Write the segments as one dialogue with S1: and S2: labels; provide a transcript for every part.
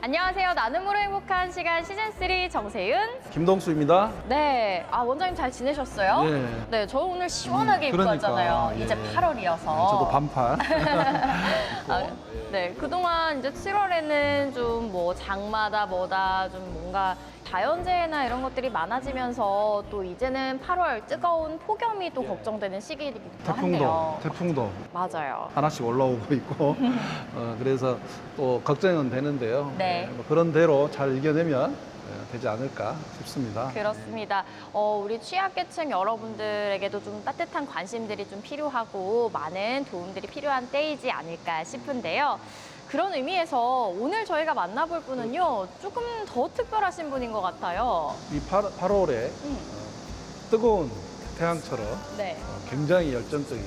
S1: 안녕하세요. 나눔으로 행복한 시간 시즌3 정세윤.
S2: 김동수입니다.
S1: 네. 원장님 잘 지내셨어요?
S2: 예.
S1: 네. 저 오늘 시원하게 입고
S2: 그러니까,
S1: 왔잖아요.
S2: 예.
S1: 이제 8월이어서.
S2: 저도 반팔.
S1: 네. 그동안 이제 7월에는 좀 뭐 장마다 뭐다 좀 뭔가 자연재해나 이런 것들이 많아지면서 또 이제는 8월 뜨거운 폭염이 또 걱정되는 시기이기도 한데요.
S2: 태풍도
S1: 맞아요.
S2: 하나씩 올라오고 있고 그래서 또 걱정은 되는데요.
S1: 네.
S2: 뭐 그런 대로 잘 이겨내면 되지 않을까 싶습니다.
S1: 그렇습니다. 우리 취약계층 여러분들에게도 좀 따뜻한 관심들이 좀 필요하고 많은 도움들이 필요한 때이지 않을까 싶은데요. 그런 의미에서 오늘 저희가 만나볼 분은요, 조금 더 특별하신 분인 것 같아요.
S2: 이 8월에 뜨거운 태양처럼
S1: 네.
S2: 굉장히 열정적인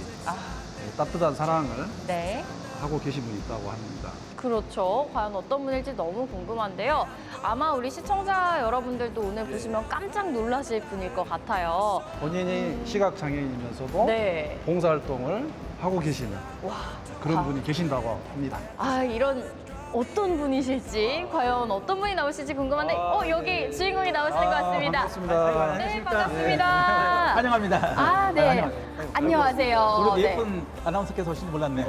S2: 따뜻한 사랑을
S1: 네.
S2: 하고 계신 분이 있다고 합니다.
S1: 그렇죠. 과연 어떤 분일지 너무 궁금한데요. 아마 우리 시청자 여러분들도 오늘 보시면 깜짝 놀라실 분일 것 같아요.
S2: 본인이 시각장애인이면서도
S1: 네.
S2: 봉사활동을 하고 계시는
S1: 와.
S2: 그런 분이 계신다고 합니다.
S1: 이런 어떤 분이실지, 과연 어떤 분이 나오실지 궁금한데, 여기 주인공이 나오시는 것 같습니다.
S2: 반갑습니다.
S1: 네, 반갑습니다.
S3: 환영합니다.
S1: 네. 안녕하세요.
S3: 우리
S1: 네.
S3: 예쁜 아나운서께서 오신지 몰랐네.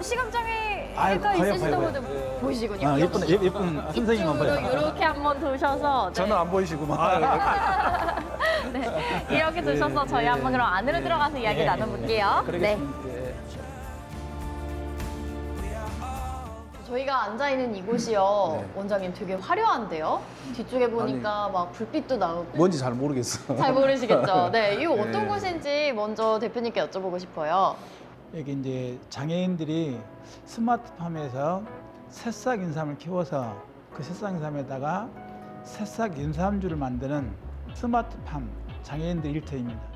S1: 시각장애가
S3: 봐요,
S1: 있으시다고
S3: 봐요.
S1: 보이시군요.
S3: 예쁜 선생님만 봐요.
S1: 이렇게 한번 도셔서. 네.
S2: 저는 안 보이시구만.
S1: 네. 이렇게 도셔서 저희 한번 그럼 안으로 들어가서 이야기 나눠볼게요. 네. 저희가 앉아있는 이곳이요. 원장님 되게 화려한데요? 뒤쪽에 보니까 막 불빛도 나오고.
S2: 뭔지 잘 모르겠어.
S1: 잘 모르시겠죠? 네. 이거 어떤
S2: 네.
S1: 곳인지 먼저 대표님께 여쭤보고 싶어요.
S3: 여기 이제 장애인들이 스마트팜에서 새싹 인삼을 키워서 그 새싹 인삼에다가 새싹 인삼주를 만드는 스마트팜 장애인들 일터입니다.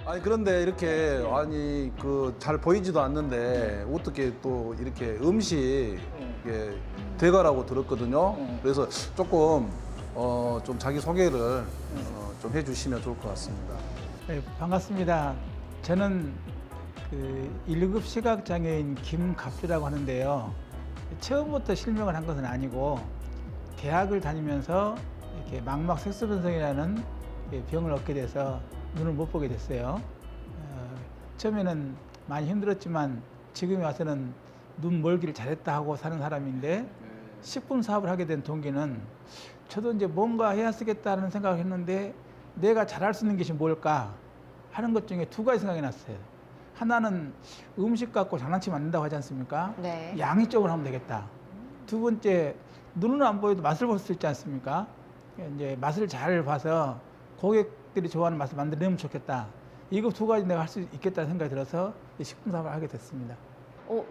S2: 아니 그런데 이렇게 그 잘 보이지도 않는데 어떻게 또 이렇게 음식 대가라고 들었거든요. 그래서 조금 좀 자기 소개를 좀 해주시면 좋을 것 같습니다.
S3: 네, 반갑습니다. 저는 그 1급 시각장애인 김갑수라고 하는데요. 처음부터 실명을 한 것은 아니고 대학을 다니면서 이렇게 망막 색소변성이라는 병을 얻게 돼서 눈을 못 보게 됐어요. 처음에는 많이 힘들었지만 지금에 와서는 눈 멀기를 잘했다 하고 사는 사람인데 식품 사업을 하게 된 동기는 저도 이제 뭔가 해야 쓰겠다는 생각을 했는데 내가 잘할 수 있는 것이 뭘까 하는 것 중에 두 가지 생각이 났어요. 하나는 음식 갖고 장난치면 안 된다고 하지 않습니까?
S1: 네.
S3: 양의 쪽으로 하면 되겠다. 두 번째, 눈은 안 보여도 맛을 볼 수 있지 않습니까? 이제 맛을 잘 봐서 고객들이 좋아하는 맛을 만들면 좋겠다. 이거 두 가지 내가 할 수 있겠다는 생각이 들어서 식품 사업을 하게 됐습니다.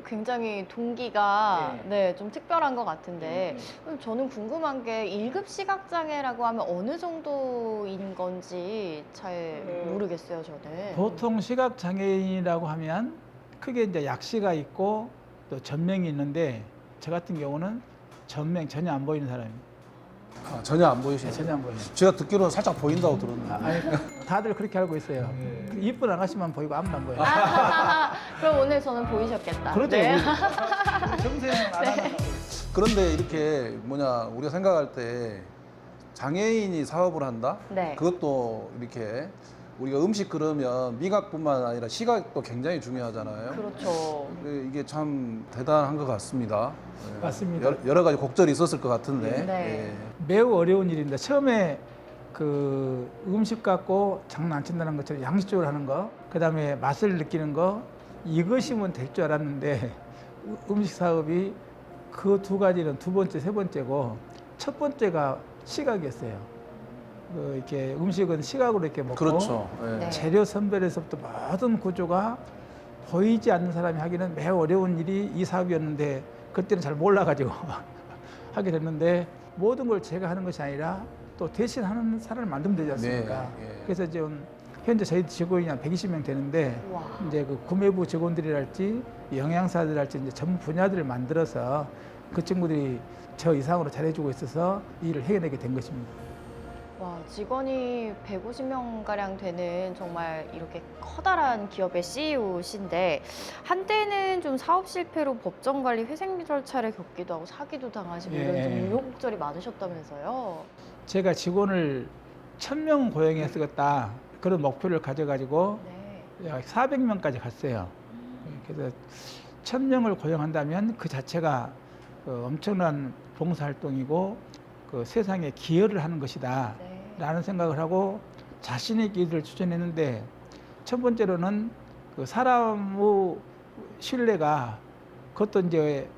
S1: 굉장히 동기가 좀 특별한 것 같은데 그럼 저는 궁금한 게 1급 시각장애라고 하면 어느 정도인 건지 잘 모르겠어요, 저는.
S3: 보통 시각장애인이라고 하면 크게 이제 약시가 있고 또 전명이 있는데 저 같은 경우는 전명 전혀 안 보이는 사람입니다.
S2: 전혀 안 보이시네요.
S3: 전혀 안 보여요.
S2: 제가 듣기로는 살짝 보인다고 들었는데.
S3: 아니, 다들 그렇게 알고 있어요. 이쁜 아가씨만 보이고 아무도 안 보여요.
S1: 그럼 오늘 저는 보이셨겠다.
S3: 그렇죠.
S1: 네.
S3: 정세는 안 하나.
S2: 그런데 이렇게 우리가 생각할 때 장애인이 사업을 한다?
S1: 네.
S2: 그것도 이렇게 우리가 음식 그러면 미각뿐만 아니라 시각도 굉장히 중요하잖아요.
S1: 그렇죠.
S2: 이게 참 대단한 것 같습니다.
S3: 맞습니다.
S2: 여러 가지 곡절이 있었을 것 같은데.
S1: 네.
S3: 매우 어려운 일입니다. 처음에 그 음식 갖고 장난 안 친다는 것처럼 양식적으로 하는 거, 그 다음에 맛을 느끼는 거, 이것이면 될 줄 알았는데 음식 사업이 그 두 가지는 두 번째, 세 번째고 첫 번째가 시각이었어요. 이렇게 음식은 시각으로 이렇게 먹고
S2: 그렇죠. 예.
S1: 네.
S3: 재료 선별에서부터 모든 구조가 보이지 않는 사람이 하기는 매우 어려운 일이 이 사업이었는데 그때는 잘 몰라가지고 하게 됐는데 모든 걸 제가 하는 것이 아니라 또 대신하는 사람을 만들면 되지 않습니까?
S2: 네, 예.
S3: 그래서 지금 현재 저희 직원이 한 120명 되는데
S1: 와.
S3: 이제 그 구매부 직원들이랄지 영양사들이랄지 이제 전문 분야들을 만들어서 그 친구들이 저 이상으로 잘해주고 있어서 이 일을 해내게 된 것입니다.
S1: 와, 직원이 150명가량 되는 정말 이렇게 커다란 기업의 CEO신데 한때는 좀 사업 실패로 법정 관리 회생 절차를 겪기도 하고 사기도 당하시고 이런 좀
S3: 예.
S1: 우여곡절이 많으셨다면서요.
S3: 제가 직원을 1000명 고용해 쓰겠다 그런 목표를 가져가지고
S1: 네.
S3: 약 400명까지 갔어요. 그래서 1000명을 고용한다면 그 자체가 엄청난 봉사활동이고 그 세상에 기여를 하는 것이다
S1: 네.
S3: 라는 생각을 하고 자신의 길을 추천했는데 첫 번째로는 그 사람의 신뢰가 그것도 이제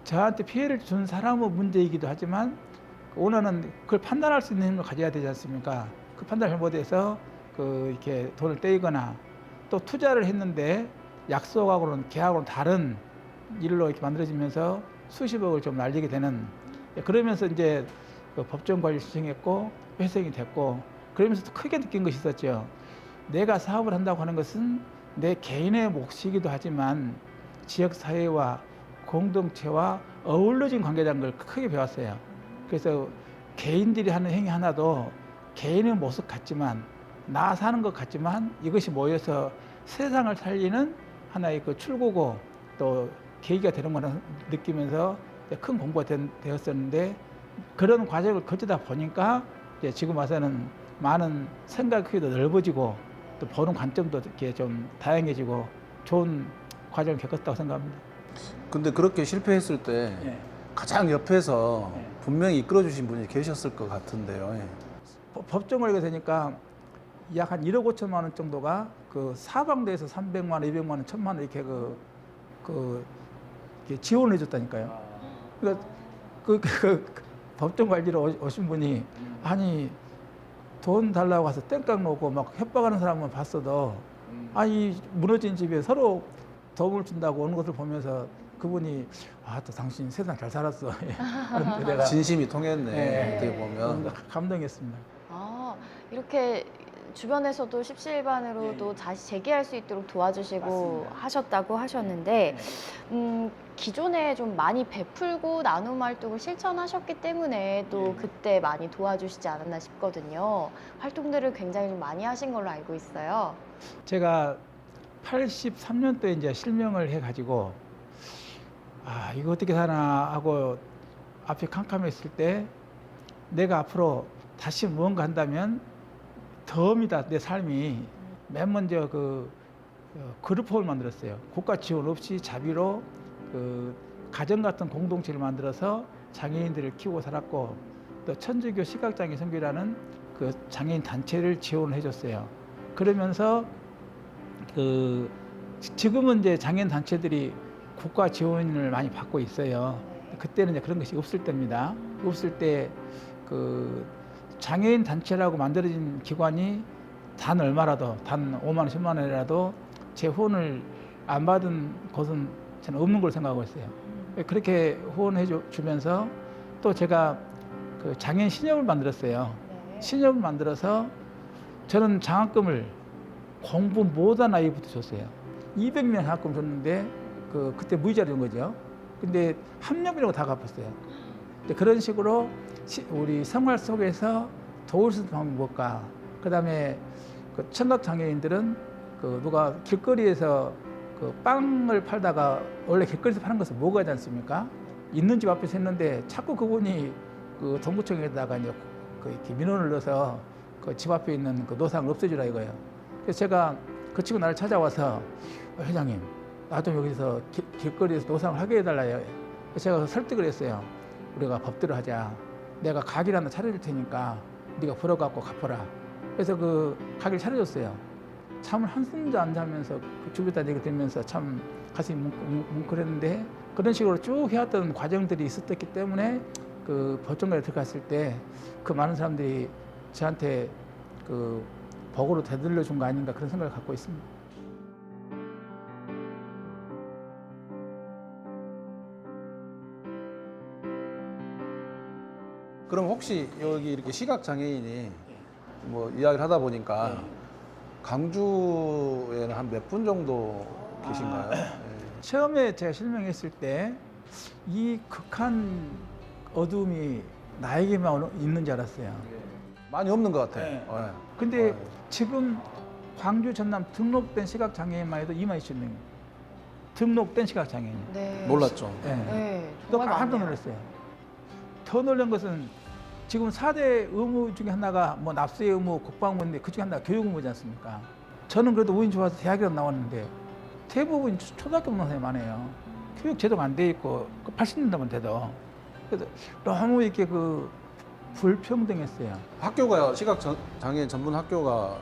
S3: 저한테 피해를 준 사람의 문제이기도 하지만 오너는 그걸 판단할 수 있는 힘을 가져야 되지 않습니까? 그 판단을 못해서 그 이렇게 돈을 떼이거나 또 투자를 했는데 약속하고는 계약하고는 다른 일로 이렇게 만들어지면서 수십억을 좀 날리게 되는 그러면서 이제 그 법정 관리를 신청했고 회생이 됐고 그러면서 또 크게 느낀 것이 있었죠. 내가 사업을 한다고 하는 것은 내 개인의 몫이기도 하지만 지역 사회와 공동체와 어우러진 관계라는 걸 크게 배웠어요. 그래서 개인들이 하는 행위 하나도 개인의 모습 같지만 나 사는 것 같지만 이것이 모여서 세상을 살리는 하나의 그 출구고 또 계기가 되는 거는 느끼면서 큰 공부가 되었었는데 그런 과정을 거치다 보니까 이제 지금 와서는 많은 생각 크기도 넓어지고 또 보는 관점도 이렇게 좀 다양해지고 좋은 과정을 겪었다고 생각합니다.
S2: 근데 그렇게 실패했을 때
S3: 예.
S2: 가장 옆에서
S3: 네.
S2: 분명히 이끌어주신 분이 계셨을 것 같은데요. 예.
S3: 법정 관리가 되니까 약 한 1억 5천만 원 정도가 그 사방대에서 300만 원, 200만 원, 1000만 원 이렇게 이렇게 지원을 해줬다니까요. 그러니까 그 법정 관리로 오신 분이 아니 돈 달라고 가서 땡깡 놓고 막 협박하는 사람은 봤어도 아니 무너진 집에 서로 도움을 준다고 오는 것을 보면서 그분이 아 또 당신 세상 잘 살았어. 그런데 내가
S2: 진심이 통했네.
S3: 예.
S2: 어떻게 보면.
S3: 감동했습니다.
S1: 아, 이렇게 주변에서도 십시일반으로도 다시 재기할 수 있도록 도와주시고
S3: 맞습니다.
S1: 하셨다고 하셨는데 기존에 좀 많이 베풀고 나눔 활동을 실천하셨기 때문에 또 그때 많이 도와주시지 않았나 싶거든요. 활동들을 굉장히 좀 많이 하신 걸로 알고 있어요.
S3: 제가 83년도에 이제 실명을 해가지고 아 이거 어떻게 사나 하고 앞이 캄캄했을 때 내가 앞으로 다시 무언가 한다면 덤이다 내 삶이 맨 먼저 그 그룹홈을 만들었어요. 국가 지원 없이 자비로 그 가정 같은 공동체를 만들어서 장애인들을 키우고 살았고 또 천주교 시각장애 선교라는 그 장애인 단체를 지원을 해줬어요. 그러면서 그 지금은 이제 장애인 단체들이 국가 지원을 많이 받고 있어요. 그때는 이제 그런 것이 없을 때입니다. 없을 때 그 장애인 단체라고 만들어진 기관이 단 얼마라도 단 5만 원, 10만 원이라도 제 후원을 안 받은 곳은 저는 없는 걸 생각하고 있어요. 그렇게 후원해 주면서 또 제가 그 장애인 신협을 만들었어요.
S1: 네.
S3: 신협을 만들어서 저는 장학금을 공부 못한 아이부터 줬어요. 200명 장학금 줬는데 그때 무이자로 준 거죠. 근데 학력이라고 다 갚았어요. 그런 식으로 우리 생활 속에서 도울 수 있는 방법이 뭘까? 그다음에 그 청각 장애인들은 그 누가 길거리에서 그 빵을 팔다가 원래 길거리에서 파는 것을 먹어야 되지 않습니까? 있는 집 앞에서 했는데 자꾸 그분이 그 동구청에다가 이제 그 이렇게 민원을 넣어서 그 집 앞에 있는 그 노상을 없애주라 이거예요. 그래서 제가 그 친구 나를 찾아와서 회장님, 나 좀 여기서 길거리에서 노상을 하게 해달라요. 그래서 제가 설득을 했어요. 우리가 법대로 하자. 내가 가게를 하나 차려줄 테니까 네가 벌어갖고 갚아라. 그래서 그 가게를 차려줬어요. 잠을 한숨도 안 자면서 그 주변에 얘기 들으면서 참 가슴이 뭉클했는데 그런 식으로 쭉 해왔던 과정들이 있었기 때문에 그 법정관에 들어갔을 때 그 많은 사람들이 저한테 그 복으로 되돌려 준 거 아닌가 그런 생각을 갖고 있습니다.
S2: 그럼 혹시 여기 이렇게 시각 장애인이 뭐 이야기를 하다 보니까 강주에는 한 몇 분 정도 계신가요? 예.
S3: 처음에 제가 실명했을 때 이 극한 어둠이 나에게만 있는 줄 알았어요.
S2: 많이 없는 것 같아요.
S3: 네.
S2: 예.
S3: 근데
S2: 어.
S3: 지금 광주 전남 등록된 시각장애인만 해도 22,000명. 등록된 시각장애인.
S1: 네.
S2: 몰랐죠.
S3: 예.
S1: 네.
S3: 또
S1: 정말
S3: 깜짝
S1: 많네요.
S3: 놀랐어요. 더 놀란 것은 지금 4대 의무 중에 하나가 뭐 납세 의무, 국방 의무인데 그 중에 하나가 교육 의무지 않습니까? 저는 그래도 운이 좋아서 대학에 나왔는데 대부분 초등학교 나온 많아요. 교육 제도가 안 돼 있고 80년대만 돼도 그래서 너무 이렇게 그 불평등했어요.
S2: 학교가 시각 장애인 전문 학교가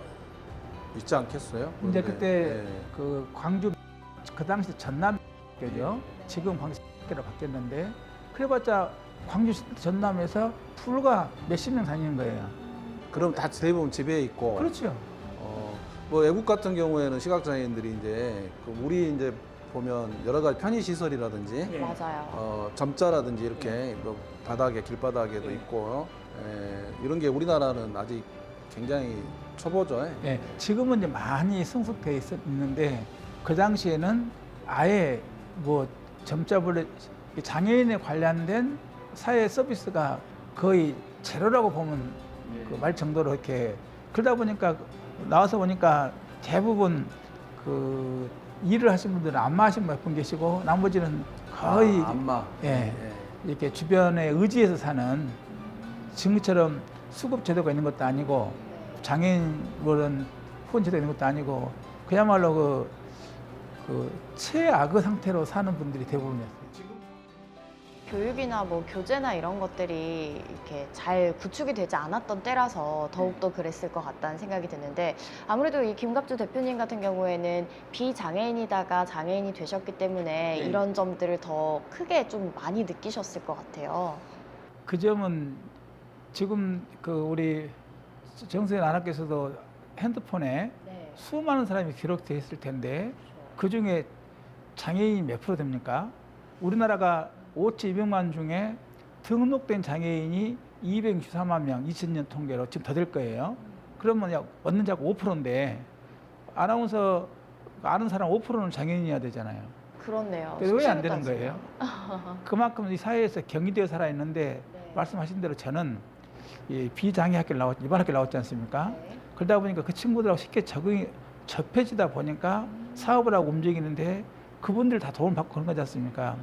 S2: 있지 않겠어요?
S3: 근데
S2: 그런데,
S3: 그때
S2: 예.
S3: 그 광주 그 당시 전남교죠. 지금 광주로 바뀌었는데 그래봤자 광주 전남에서 불과 몇십 명 다니는 거예요.
S2: 그럼 다 대부분 집에 있고.
S3: 그렇죠.
S2: 뭐 외국 같은 경우에는 시각 장애인들이 이제 그 우리 이제 보면 여러 가지 편의 시설이라든지
S3: 예.
S1: 맞아요.
S2: 점자라든지 이렇게 뭐 바닥에 길바닥에도
S3: 예.
S2: 있고 이런 게 우리나라는 아직 굉장히 초보죠.
S3: 예, 지금은 이제 많이 성숙돼 있는데 그 당시에는 아예 뭐 점자블 장애인에 관련된 사회 서비스가 거의 제로라고 보면 그 말 정도로 이렇게 그러다 보니까 나와서 보니까 대부분 그 일을 하신 분들은 안마 하신 분 몇 분 계시고 나머지는 거의
S2: 안마.
S3: 예, 이렇게 주변에 의지해서 사는 지금처럼 수급 제도가 있는 것도 아니고 장애인 그런 후원 제도가 있는 것도 아니고 그야말로 그 최악의 상태로 사는 분들이 대부분이었어요.
S1: 교육이나 뭐 교재나 이런 것들이 이렇게 잘 구축이 되지 않았던 때라서 더욱더 그랬을 것 같다는 생각이 드는데 아무래도 이 김갑주 대표님 같은 경우에는 비장애인이다가 장애인이 되셨기 때문에 이런 점들을 더 크게 좀 많이 느끼셨을 것 같아요.
S3: 그 점은 지금 그 우리 정세현 아나께서도 핸드폰에
S1: 네.
S3: 수많은 사람이 기록되어 있을 텐데 그 중에 장애인이 몇 프로 됩니까? 우리나라가 5,200만 중에 등록된 장애인이 263만 명, 2000년 통계로 지금 더 될 거예요. 그러면 얻는 자가 5%인데 아나운서 아는 사람 5%는 장애인이어야 되잖아요.
S1: 그렇네요.
S3: 그래서 왜 안
S1: 수시로
S3: 되는
S1: 따지면.
S3: 거예요? 그만큼 이 사회에서 격리되어 살아있는데
S1: 네.
S3: 말씀하신 대로 저는 이 비장애 학교를 일반 학교를 나왔지 않습니까?
S1: 네.
S3: 그러다 보니까 그 친구들하고 쉽게 접해지다 보니까 사업을 하고 움직이는데 그분들 다 도움을 받고 그런 거지 않습니까?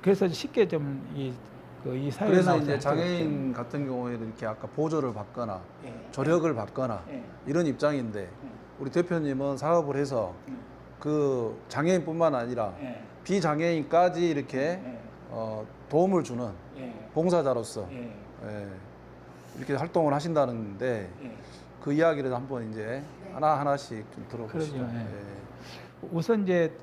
S3: 그래서 쉽게 좀 이 사회에
S2: 그래서
S3: 나와서
S2: 이제
S3: 할 수가
S2: 장애인 같은 경우에는 이렇게 아까 보조를 받거나
S3: 없어요. 예.
S2: 조력을 받거나
S3: 예.
S2: 이런 입장인데 우리 대표님은 사업을 해서 그 장애인뿐만 아니라
S3: 예.
S2: 비장애인까지 이렇게
S3: 예.
S2: 도움을 주는
S3: 예.
S2: 봉사자로서
S3: 예.
S2: 이렇게 활동을 하신다는데
S3: 예.
S2: 그 이야기를 한번 이제 하나씩 좀 들어보시죠.
S3: 그러죠. 예. 우선 이제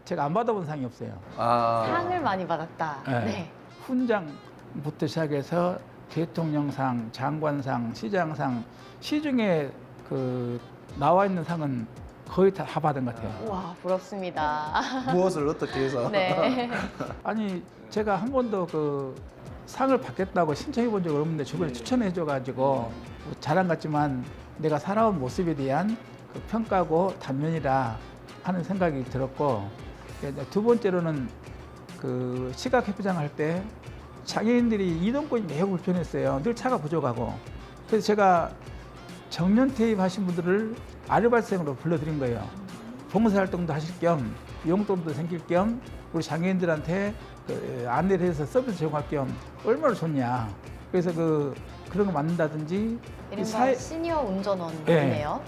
S3: 제가 안 받아본 상이 없어요.
S1: 상을 많이 받았다.
S3: 네.
S1: 네.
S3: 훈장부터 시작해서 대통령상, 장관상, 시장상, 시중에 그 나와 있는 상은 거의 다 받은 것 같아요.
S1: 와 부럽습니다.
S2: 무엇을 어떻게 해서
S1: 네.
S3: 아니 제가 한 번도 그 상을 받겠다고 신청해 본 적이 없는데 주변에 추천해 줘가지고 자랑 같지만 내가 살아온 모습에 대한 그 평가고 단면이라 하는 생각이 들었고 두 번째로는 그 시각협회장 할 때 장애인들이 이동권이 매우 불편했어요. 늘 차가 부족하고 그래서 제가 정년 퇴임하신 분들을 아르바이트생으로 불러드린 거예요. 봉사활동도 하실 겸 용돈도 생길 겸 우리 장애인들한테 그 안내를 해서 서비스 제공할 겸 얼마나 좋냐. 그래서 그런 거 만든다든지
S1: 이른바 시니어 운전원이네요.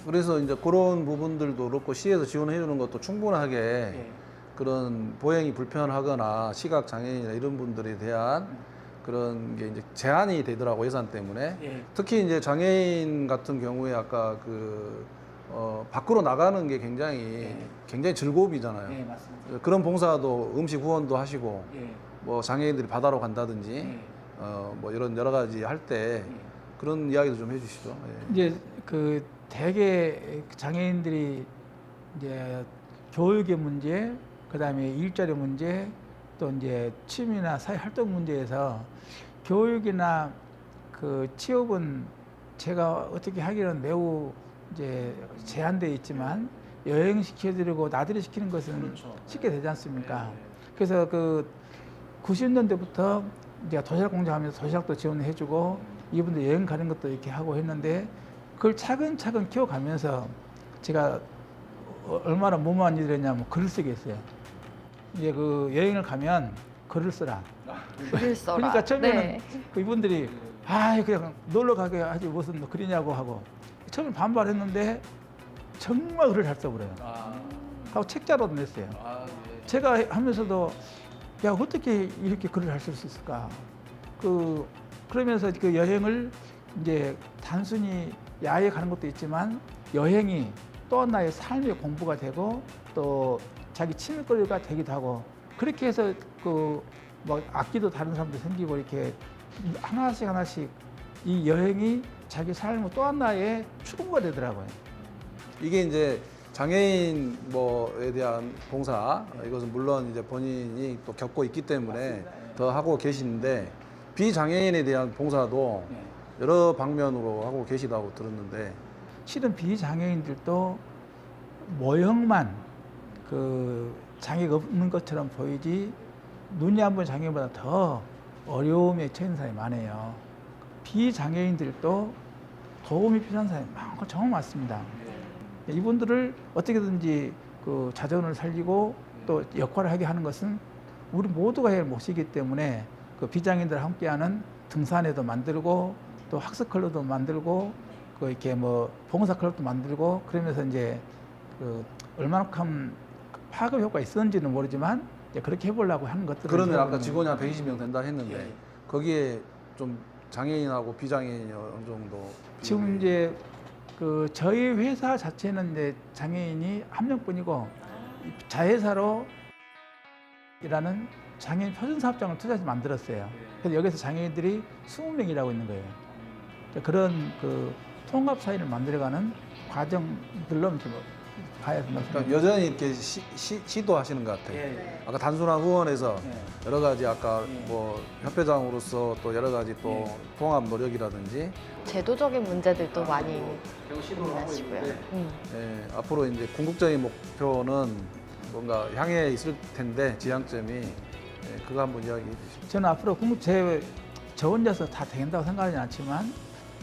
S2: 그래서 이제 그런 부분들도 그렇고 시에서 지원해 주는 것도 충분하게 그런 보행이 불편하거나 시각 장애인이나 이런 분들에 대한 그런 게 이제 제한이 되더라고 예산 때문에. 특히 이제 장애인 같은 경우에 아까 밖으로 나가는 게 굉장히 즐거움이잖아요.
S3: 맞습니다.
S2: 그런 봉사도 음식 후원도 하시고 뭐 장애인들이 바다로 간다든지 뭐 이런 여러 가지 할 때 그런 이야기도 좀 해주시죠. 예.
S3: 이제 그 대개 장애인들이 이제 교육의 문제, 그다음에 일자리 문제, 또 이제 취미나 사회 활동 문제에서 교육이나 그 취업은 제가 어떻게 하기는 매우 이제 제한되어 있지만 여행 시켜드리고 나들이 시키는 것은 쉽게 되지 않습니까? 그래서 그 90년대부터 이제 도시락 공장하면서 도시락도 지원해주고 이분들 여행 가는 것도 이렇게 하고 했는데 그걸 차근차근 키워가면서 제가 얼마나 무모한 일을 했냐면 글을 쓰게 했어요. 이제 그 여행을 가면 글을 쓰라.
S1: 글을 써라.
S3: 그러니까 처음에는
S1: 네.
S3: 그 이분들이 아 그냥 놀러 가게 하지 무슨 뭐 글이냐고 하고 처음에 반발했는데 정말 글을 잘 써버려요. 하고 책자로도 냈어요. 제가 하면서도 야 어떻게 이렇게 글을 잘 쓸 수 있을까? 그러면서 그 여행을 이제 단순히 야외에 가는 것도 있지만 여행이 또 하나의 삶의 공부가 되고 또 자기 취미거리가 되기도 하고 그렇게 해서 그 뭐 악기도 다른 사람도 생기고 이렇게 하나씩 이 여행이 자기 삶의 또 하나의 추구가 되더라고요.
S2: 이게 이제 장애인 뭐에 대한 봉사 이것은 물론 이제 본인이 또 겪고 있기 때문에 더 하고 계시는데 비장애인에 대한 봉사도 여러 방면으로 하고 계시다고 들었는데
S3: 실은 비장애인들도 모형만 그 장애가 없는 것처럼 보이지 눈이 안 보이는 장애인보다 더 어려움에 처한 사람이 많아요. 비장애인들도 도움이 필요한 사람이 많고 정말 많습니다. 이분들을 어떻게든지 그 자존을 살리고 또 역할을 하게 하는 것은 우리 모두가 해야 할 몫이기 때문에 그 비장애인들 함께하는 등산회도 만들고 또 학습 클럽도 만들고 그 이렇게 뭐 봉사 클럽도 만들고 그러면서 이제 그 얼마만큼 파급 효과가 있었는지는 모르지만 이제 그렇게 해보려고 하는 것들.
S2: 그러면 아까 직원이 한 120명 된다 했는데 거기에 좀 장애인하고 비장애인이 어느 정도
S3: 지금 이제 그 저희 회사 자체는 이제 장애인이 한 명뿐이고 자회사로 일하는 장애인 표준사업장을 투자해서 만들었어요. 그래서 여기서 장애인들이 20명이라고 있는 거예요. 그런 그 통합 사회를 만들어가는 과정들로 좀 봐야 된다고
S2: 그러니까
S3: 생각합니다.
S2: 여전히 이렇게 시도하시는 것 같아요. 아까 단순한 후원에서 여러 가지 아까 뭐 협회장으로서 또 여러 가지 또 통합 노력이라든지
S1: 제도적인 문제들도 많이 고민하시고요.
S2: 예, 앞으로 이제 궁극적인 목표는 뭔가 향해 있을 텐데 지향점이 그거 한번 이야기해 주시죠.
S3: 저는 앞으로 저 혼자서 다 된다고 생각하지 않지만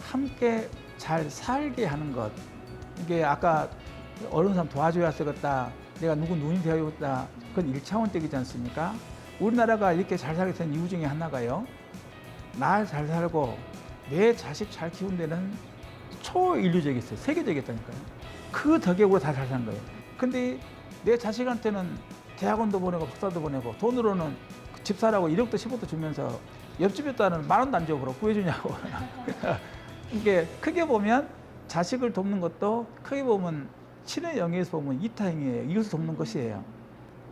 S3: 함께 잘 살게 하는 것. 이게 아까 어려운 사람 도와줘야 쓰겠다. 내가 누구 눈이 되어야겠다. 그건 1차원적이지 않습니까? 우리나라가 이렇게 잘 살게 된 이유 중에 하나가요. 나 잘 살고 내 자식 잘 키운 데는 초인류적이 있어요. 세계적이었다니까요. 그 덕에 우리가 다 잘 사는 거예요. 근데 내 자식한테는 대학원도 보내고 박사도 보내고 돈으로는 집 사라고 1억도 10억도 주면서 옆집에 딸은 10,000원도 안 주고 그러고 구해주냐고. 이게 크게 보면 자식을 돕는 것도 크게 보면 친의 영역에서 보면 이타행위예요. 이웃을 돕는 것이에요.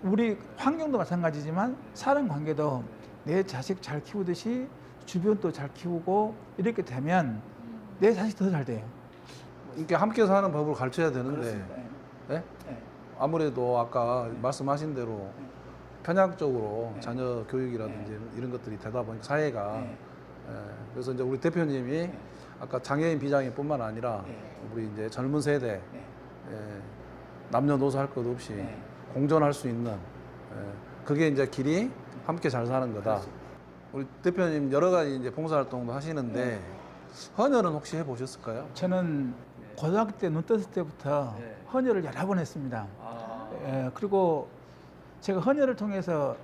S3: 우리 환경도 마찬가지지만 사람 관계도 내 자식 잘 키우듯이 주변도 잘 키우고 이렇게 되면 내 자식 더 잘 돼요.
S2: 이렇게 함께 사는 법을 가르쳐야 되는데 예? 아무래도 아까 말씀하신 대로 편향적으로 자녀 교육이라든지 이런 것들이 되다 보니까 사회가 그래서 이제 우리 대표님이 아까 장애인 비장애인뿐만 아니라 우리 이제 젊은 세대 남녀노소 할 것 없이 공존할 수 있는 그게 이제 길이 함께 잘 사는 거다. 우리 대표님 여러 가지 이제 봉사활동도 하시는데 헌혈은 혹시 해보셨을까요?
S3: 저는 고등학교 때 눈 떴을 때부터 헌혈을 여러 번 했습니다. 그리고 제가 헌혈을 통해서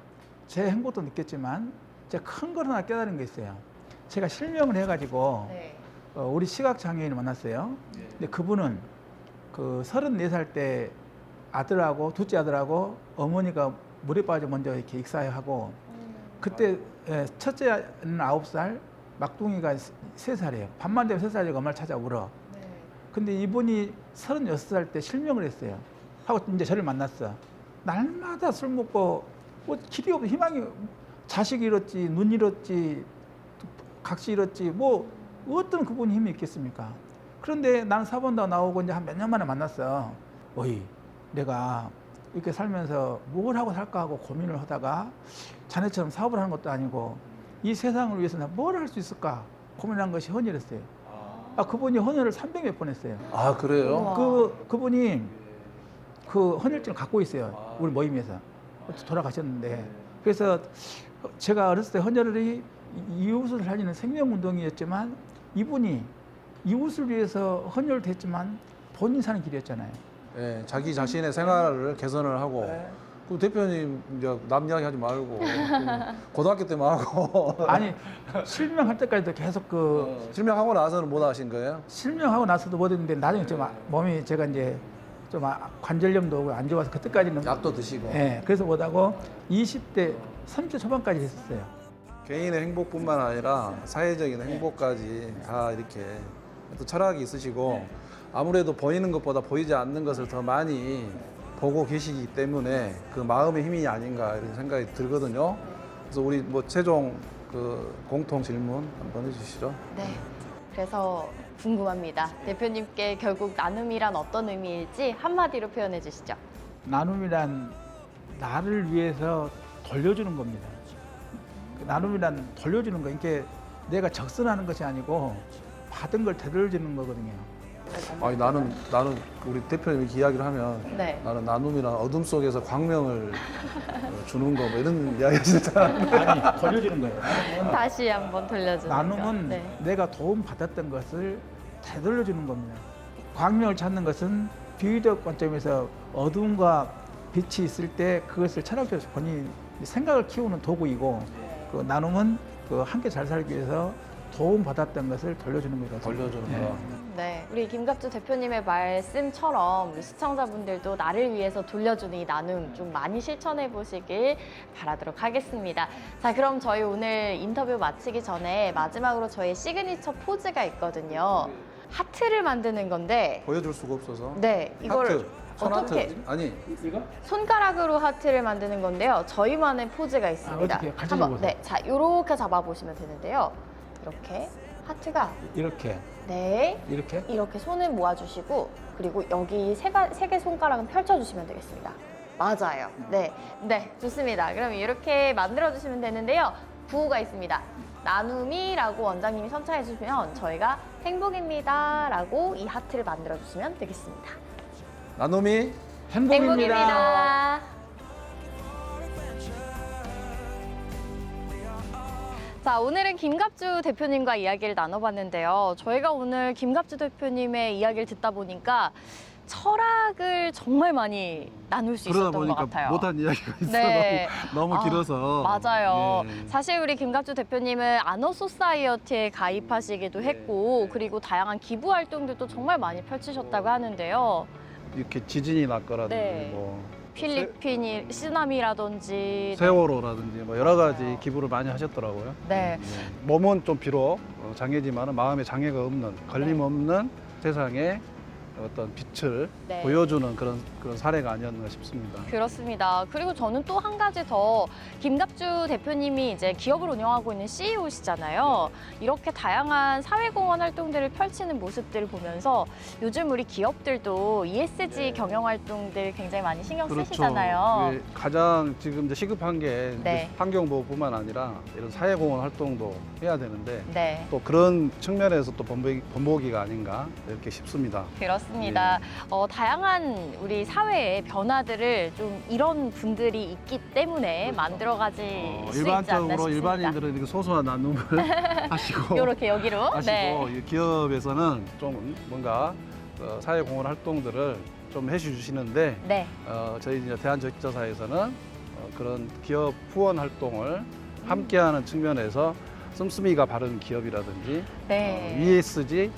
S3: 제 행복도 느꼈지만 제가 큰 걸 하나 깨달은 게 있어요. 제가 실명을 해가지고 우리 시각장애인을 만났어요. 근데 그분은 그 34살 때 아들하고 둘째 아들하고 어머니가 물에 빠져 먼저 이렇게 익사하고 그때 첫째는 9살, 막둥이가 3살이에요. 밤만 되면 3살이고 엄마를 찾아 울어. 근데 이분이 36살 때 실명을 했어요. 하고 이제 저를 만났어. 날마다 술 먹고 뭐 길이 없고 희망이 자식 잃었지, 눈 잃었지, 각시 잃었지 뭐 어떤 그분이 힘이 있겠습니까? 그런데 나는 사본다고 나오고 이제 한 몇 년 만에 만났어. 어이, 내가 이렇게 살면서 뭘 하고 살까 하고 고민을 하다가 자네처럼 사업을 하는 것도 아니고 이 세상을 위해서 내가 뭘 할 수 있을까 고민한 것이 헌혈했어요. 그분이 헌혈을 300몇 번 했어요.
S2: 아 그래요?
S3: 그분이 그 헌혈증을 갖고 있어요. 우리 모임에서 돌아가셨는데 그래서 제가 어렸을 때 헌혈이 이웃을 살리는 생명운동이었지만 이분이 이웃을 위해서 헌혈됐지만 본인 사는 길이었잖아요.
S2: 예, 자기 자신의 생활을 개선을 하고 그 대표님 이제 남 이야기 하지 말고 고등학교 때만 하고
S3: 아니 실명할 때까지도 계속 그
S2: 실명하고 나서는 못 하신 거예요?
S3: 실명하고 나서도 못했는데 나중에 좀 몸이 제가 이제 좀 관절염도 오고 안 좋아서 그때까지는
S2: 약도 드시고
S3: 예, 그래서 못하고 20대 30대 초반까지 했었어요.
S2: 개인의 행복뿐만 아니라 사회적인 행복까지 다 이렇게 또 철학이 있으시고 아무래도 보이는 것보다 보이지 않는 것을 더 많이 보고 계시기 때문에 그 마음의 힘이 아닌가 이런 생각이 들거든요. 그래서 우리 뭐 최종 그 공통 질문 한번 해주시죠.
S1: 네. 그래서 궁금합니다. 대표님께 결국 나눔이란 어떤 의미일지 한마디로 표현해 주시죠.
S3: 나눔이란 나를 위해서 돌려주는 겁니다. 그 나눔이란 돌려주는 거, 이게 내가 적선하는 것이 아니고 받은 걸 되돌려주는 거거든요.
S2: 아니 나는 우리 대표님이 이렇게 이야기를 하면
S1: 네.
S2: 나는 나눔이란 어둠 속에서 광명을 주는 거 뭐 이런 이야기 하시잖아요.
S3: 아니, 돌려주는 거예요.
S1: 다시 한번 돌려주는
S3: 나눔은
S1: 거. 네.
S3: 내가 도움 받았던 것을 되돌려주는 겁니다. 광명을 찾는 것은 비유적 관점에서 어둠과 빛이 있을 때 그것을 철학적으로 본인이 생각을 키우는 도구이고, 그 나눔은 그 함께 잘 살기 위해서 도움 받았던 것을 돌려주는 거거든요.
S2: 돌려주는
S3: 네.
S2: 거.
S1: 네, 우리 김갑주 대표님의 말씀처럼 우리 시청자분들도 나를 위해서 돌려주는 이 나눔 좀 많이 실천해 보시길 바라도록 하겠습니다. 자, 그럼 저희 오늘 인터뷰 마치기 전에 마지막으로 저희 시그니처 포즈가 있거든요. 하트를 만드는 건데,
S2: 보여줄 수가 없어서.
S1: 네, 이걸
S2: 하트, 손하트.
S1: 어떻게
S2: 아니
S3: 이거?
S1: 손가락으로 하트를 만드는 건데요. 저희만의 포즈가 있습니다.
S3: 어떻게? 같이 해보세요.
S1: 네, 자, 이렇게 잡아보시면 되는데요. 이렇게 하트가
S3: 이렇게,
S1: 네.
S3: 이렇게.
S1: 이렇게 손을 모아주시고 그리고 여기 세 개 손가락은 펼쳐주시면 되겠습니다. 맞아요. 네, 네, 좋습니다. 그럼 이렇게 만들어주시면 되는데요. 구호가 있습니다. 나눔이라고 원장님이 선창해 주시면 저희가 행복입니다라고 이 하트를 만들어주시면 되겠습니다.
S2: 나눔이
S1: 행복입니다. 자, 오늘은 김갑주 대표님과 이야기를 나눠봤는데요. 저희가 오늘 김갑주 대표님의 이야기를 듣다 보니까 철학을 정말 많이 나눌 수 있었던 것 같아요.
S2: 못한 이야기가 있어.
S1: 네.
S2: 너무
S1: 아,
S2: 길어서.
S1: 맞아요.
S2: 예.
S1: 사실 우리 김갑주 대표님은 아너 소사이어티에 가입하시기도 했고 그리고 다양한 기부 활동들도 정말 많이 펼치셨다고 하는데요.
S2: 이렇게 지진이 났거라든지
S1: 네.
S2: 뭐
S1: 필리핀이 쓰나미라든지
S2: 세월호라든지 뭐 여러 가지
S1: 맞아요.
S2: 기부를 많이 하셨더라고요.
S1: 네.
S2: 몸은 좀 비록 장애지만은 마음에 장애가 없는 걸림없는 세상에 어떤 빛을
S1: 네.
S2: 보여주는 그런 사례가 아니었나 싶습니다.
S1: 그렇습니다. 그리고 저는 또 한 가지 더 김갑주 대표님이 이제 기업을 운영하고 있는 CEO시잖아요. 이렇게 다양한 사회공헌 활동들을 펼치는 모습들을 보면서 요즘 우리 기업들도 ESG 경영 활동들 굉장히 많이 신경 쓰시잖아요.
S2: 예, 가장 지금 이제 시급한 게
S1: 네.
S2: 환경보호뿐만 아니라 이런 사회공헌 활동도 해야 되는데
S1: 네.
S2: 또 그런 측면에서 또 본보기가 아닌가 이렇게 싶습니다.
S1: 그렇습니다. 다양한 우리 사회의 변화들을 좀 이런 분들이 있기 때문에 만들어가지 수 있지 않나
S2: 일반적으로
S1: 싶습니다.
S2: 일반인들은 이렇게 소소한 나눔을 하시고
S1: 이렇게 여기로.
S2: 하시고
S1: 네.
S2: 이 기업에서는 좀 뭔가 사회공헌 활동들을 좀 해주시는데
S1: 네.
S2: 저희 이제 대한적자사에서는 그런 기업 후원 활동을 함께하는 측면에서 씀씀이가 바른 기업이라든지
S1: 네.
S2: ESG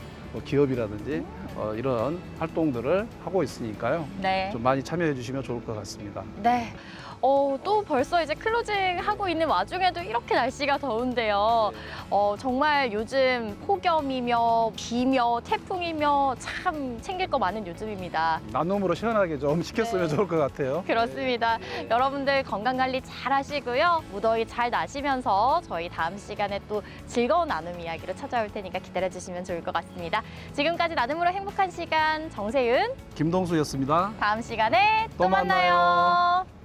S2: 기업이라든지 이런 활동들을 하고 있으니까요.
S1: 네.
S2: 좀 많이 참여해 주시면 좋을 것 같습니다.
S1: 네. 또 벌써 이제 클로징 하고 있는 와중에도 이렇게 날씨가 더운데요. 정말 요즘 폭염이며 비며 태풍이며 참 챙길 거 많은 요즘입니다.
S2: 나눔으로 시원하게 좀 시켰으면
S1: 네.
S2: 좋을 것 같아요.
S1: 그렇습니다. 여러분들 건강관리 잘 하시고요. 무더위 잘 나시면서 저희 다음 시간에 또 즐거운 나눔 이야기로 찾아올 테니까 기다려주시면 좋을 것 같습니다. 지금까지 나눔으로 행복한 시간 정세윤.
S2: 김동수였습니다.
S1: 다음 시간에 또
S2: 또 만나요.
S1: 만나요.